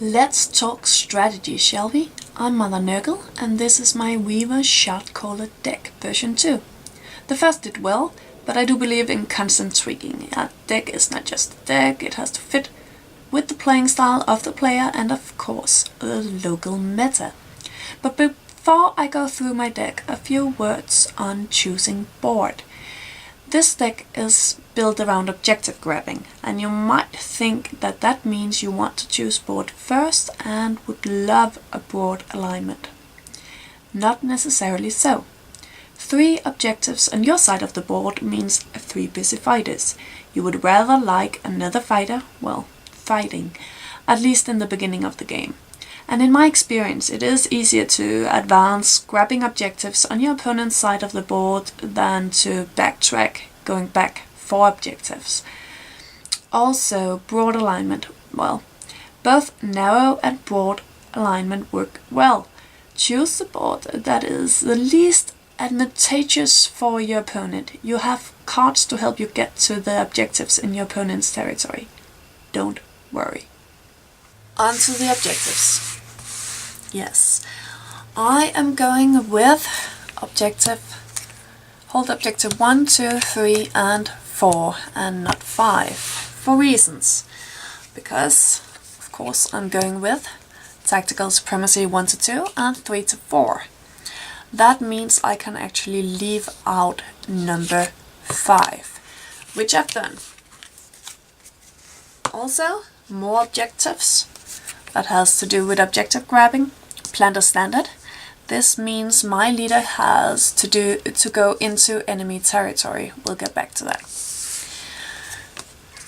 Let's talk strategy, shall we? I'm Mother Nurgle, and this is my Reaver Shardcaller deck version 2. The first did well, but I do believe in constant tweaking. A deck is not just a deck, it has to fit with the playing style of the player and of course the local meta. But before I go through my deck, a few words on choosing board. This deck is built around objective grabbing, and you might think that that means you want to choose board first and would love a broad alignment. Not necessarily so. 3 objectives on your side of the board means 3 busy fighters. You would rather like another fighter, well, fighting, at least in the beginning of the game. And in my experience, it is easier to advance grabbing objectives on your opponent's side of the board than to backtrack, going back for objectives. Also, broad alignment. Well, both narrow and broad alignment work well. Choose the board that is the least advantageous for your opponent. You have cards to help you get to the objectives in your opponent's territory. Don't worry. On to the objectives. Yes, I am going with hold objective 1, 2, 3 and 4 and not 5 for reasons. Because, of course, I'm going with tactical supremacy 1 to 2 and 3 to 4. That means I can actually leave out number 5, which I've done. Also, more objectives. That has to do with objective grabbing. Planter standard. This means my leader has to go into enemy territory. We'll get back to that.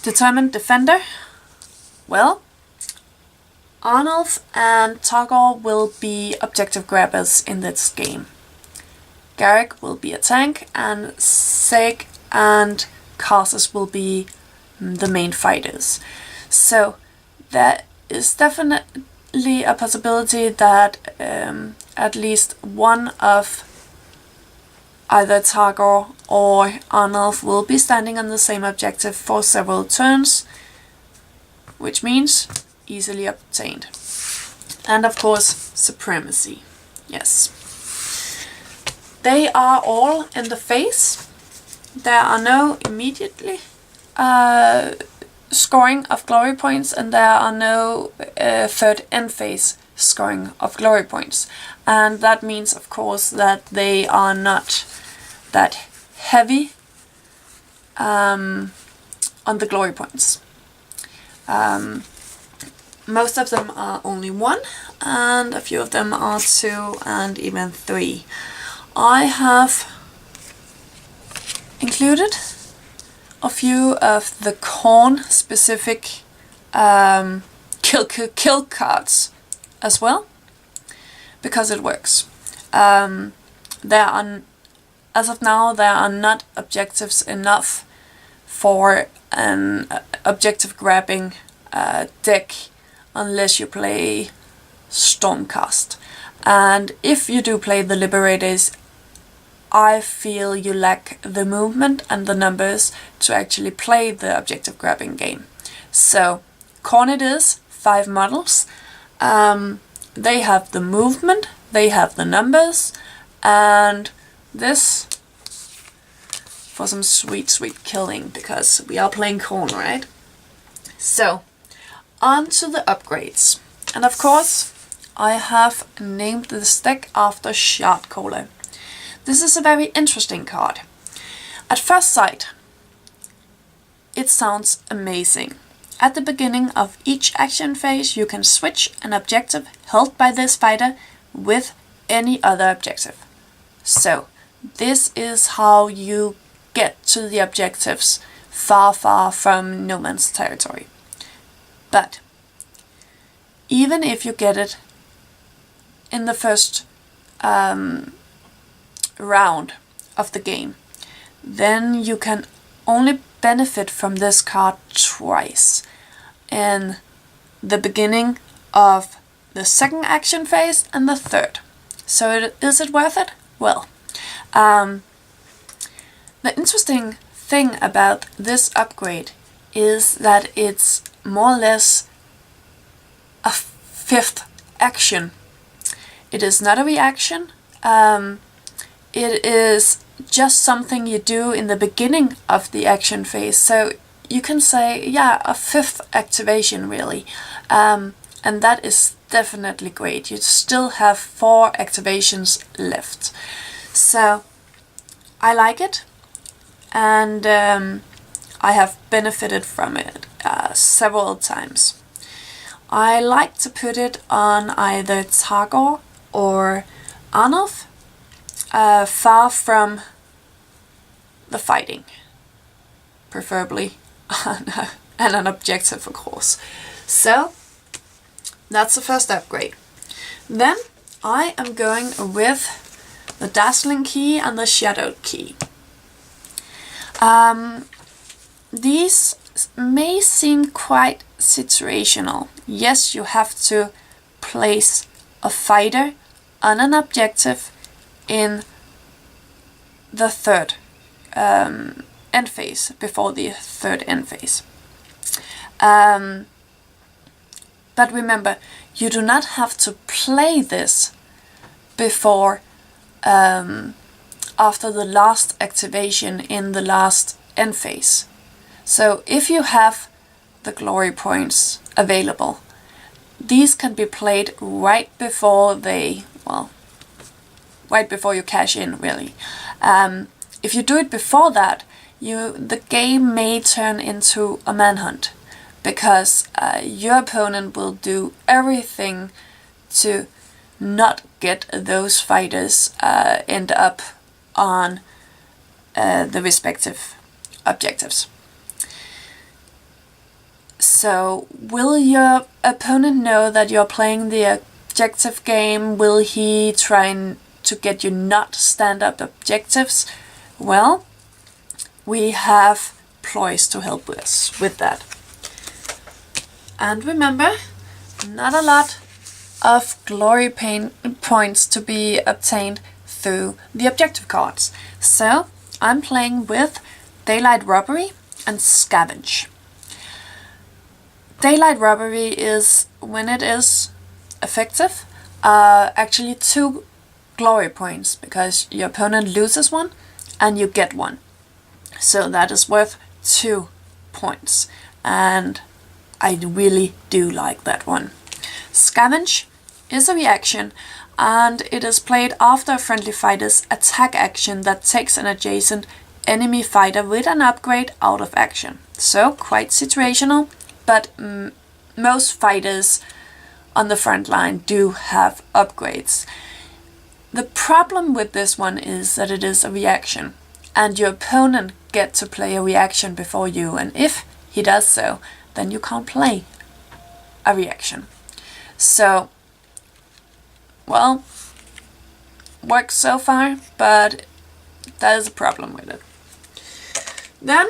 Determined defender. Well, Arnulf and Targor will be objective grabbers in this game. Garrek will be a tank, and Saek and Kharsus will be the main fighters. So there is definitely a possibility that at least one of either Targor or Arnulf will be standing on the same objective for several turns, which means easily obtained. And of course, Supremacy. Yes. They are all in the face. There are no immediately scoring of glory points, and there are no third end phase scoring of glory points. And that means, of course, that they are not that heavy on the glory points. Most of them are only 1, and a few of them are 2 and even 3. I have included a few of the Khorne specific kill cards as well, because it works. As of now, there are not objectives enough for an objective grabbing deck unless you play Stormcast. And if you do play the Liberators, I feel you lack the movement and the numbers to actually play the objective grabbing game. So, Khorne it is, 5 models. They have the movement, they have the numbers, and this for some sweet killing, because we are playing Khorne, right? So, on to the upgrades. And of course, I have named this deck after Shardcaller. This is a very interesting card. At first sight, it sounds amazing. At the beginning of each action phase, you can switch an objective held by this fighter with any other objective. So, this is how you get to the objectives far from no man's territory. But, even if you get it in the first round of the game, then you can only benefit from this card twice. In the beginning of the second action phase and the third. So is it worth it? Well, the interesting thing about this upgrade is that it's more or less a fifth action. It is not a reaction. It is just something you do in the beginning of the action phase. So you can say, yeah, a fifth activation really. And that is definitely great. You still have 4 activations left. So I like it, and I have benefited from it several times. I like to put it on either Targor or Arnulf, far from the fighting, preferably, and an objective, of course. So that's the first upgrade. Then I am going with the Dazzling Key and the Shadow Key. These may seem quite situational. Yes, you have to place a fighter on an objective in the third end phase, before the third end phase. But remember, you do not have to play this before after the last activation in the last end phase. So if you have the glory points available, these can be played right before right before you cash in, really. If you do it before that, the game may turn into a manhunt, because your opponent will do everything to not get those fighters end up on the respective objectives. So will your opponent know that you're playing the objective game? Will he try to get you not stand up objectives? Well, we have PLOYS to help us with that. And remember, not a lot of glory points to be obtained through the objective cards. So I'm playing with Daylight Robbery and Scavenge. Daylight Robbery is, when it is effective, actually 2 glory points, because your opponent loses 1 and you get 1. So that is worth 2 points, and I really do like that one. Scavenge is a reaction, and it is played after a friendly fighter's attack action that takes an adjacent enemy fighter with an upgrade out of action. So quite situational, but most fighters on the front line do have upgrades. The problem with this one is that it is a reaction, and your opponent gets to play a reaction before you, and if he does so, then you can't play a reaction. So, well, works so far, but there's a problem with it. Then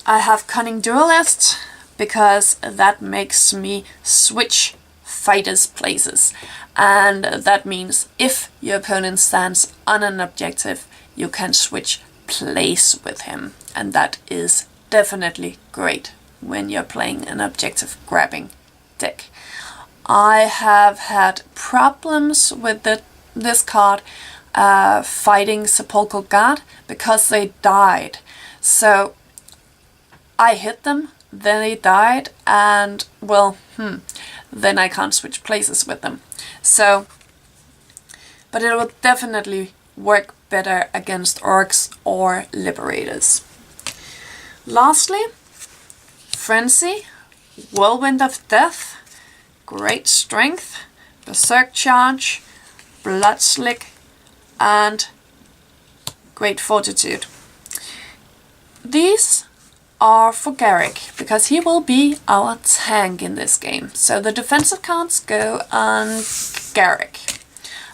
I have Cunning Duelist, because that makes me switch fighters' places. And that means if your opponent stands on an objective, you can switch place with him. And that is definitely great when you're playing an objective grabbing deck. I have had problems with this card fighting Sepulchral Guard because they died. So I hit them, then they died, and well, then I can't switch places with them. So, but it will definitely work better against orcs or liberators. Lastly, Frenzy, Whirlwind of Death, Great Strength, Berserk Charge, Bloodslick, and Great Fortitude. These are for Garrek, because he will be our tank in this game. So the defensive cards go on Garrek.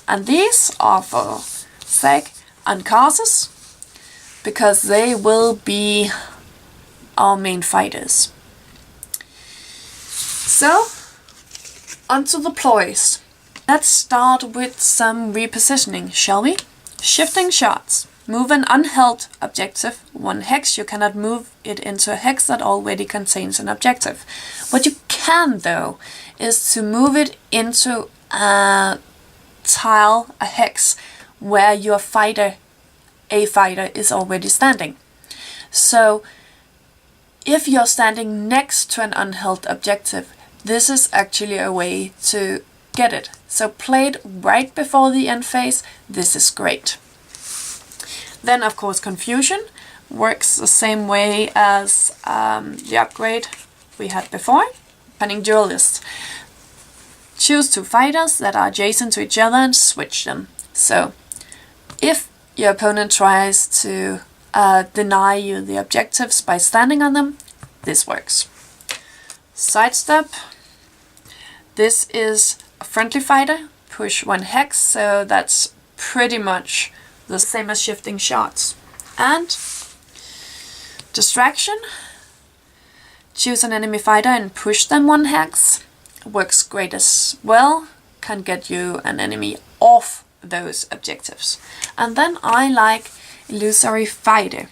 And these are for Saek and Kharsus, because they will be our main fighters. So, onto the PLOYS. Let's start with some repositioning, shall we? Shifting Shards. Move an unheld objective 1 hex. You cannot move it into a hex that already contains an objective. What you can, though, is to move it into a tile, a hex, where your fighter, a fighter, is already standing. So if you're standing next to an unheld objective, this is actually a way to get it. So play it right before the end phase. This is great. Then of course Confusion works the same way as the upgrade we had before. Cunning Duelist. Choose two fighters that are adjacent to each other and switch them. So if your opponent tries to deny you the objectives by standing on them, this works. Sidestep. This is a friendly fighter, push 1 hex, so that's pretty much the same as shifting shards. And Distraction. Choose an enemy fighter and push them 1 hex. Works great as well, can get you an enemy off those objectives. And then I like Illusory Fighter.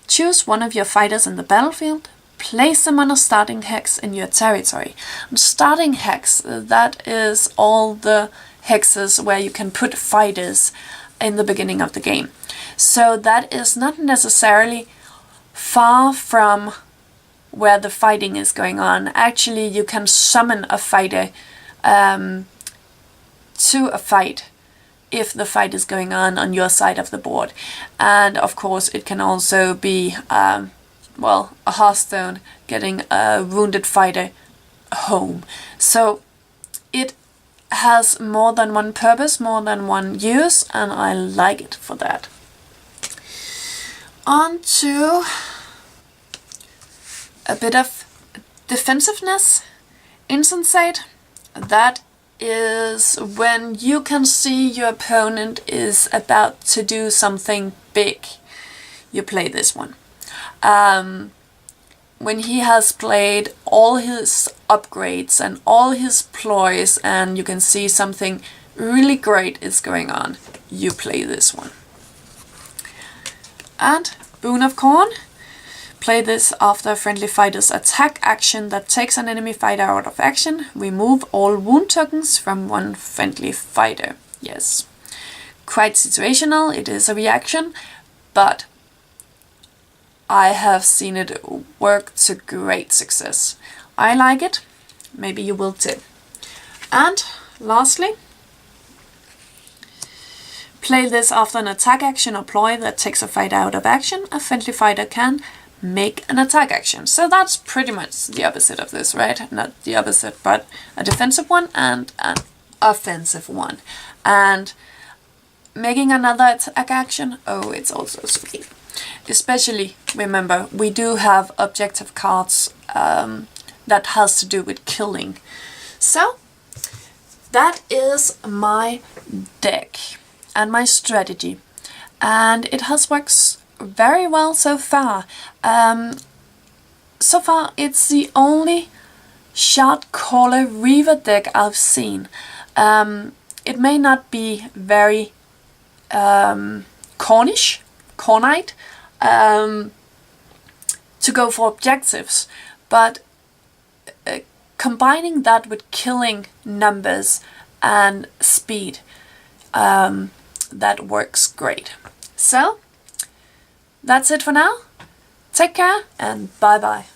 Choose one of your fighters in the battlefield, place them on a starting hex in your territory. And starting hex, that is all the hexes where you can put fighters in the beginning of the game. So that is not necessarily far from where the fighting is going on. Actually, you can summon a fighter to a fight if the fight is going on your side of the board. And of course it can also be well, a Hearthstone getting a wounded fighter home. So it has more than one purpose, more than one use, and I like it for that. On to a bit of defensiveness. Insensate. That is when you can see your opponent is about to do something big. You play this one. When he has played all his upgrades and all his ploys and you can see something really great is going on, you play this one. And Boon of Khorne. Play this after a friendly fighter's attack action that takes an enemy fighter out of action. Remove all wound tokens from one friendly fighter. Yes, quite situational, it is a reaction, but I have seen it work to great success. I like it, maybe you will too. And lastly, play this after an attack action or ploy that takes a fighter out of action. A friendly fighter can make an attack action. So that's pretty much the opposite of this, right? Not the opposite, but a defensive one and an offensive one. And making another attack action, oh, it's also sweet. Especially, remember, we do have objective cards that has to do with killing. So that is my deck and my strategy. And it has worked very well so far. So far it's the only Shardcaller Reaver deck I've seen. It may not be very Khornish, Khornite, to go for objectives, but combining that with killing numbers and speed, that works great. So that's it for now. Take care and bye bye.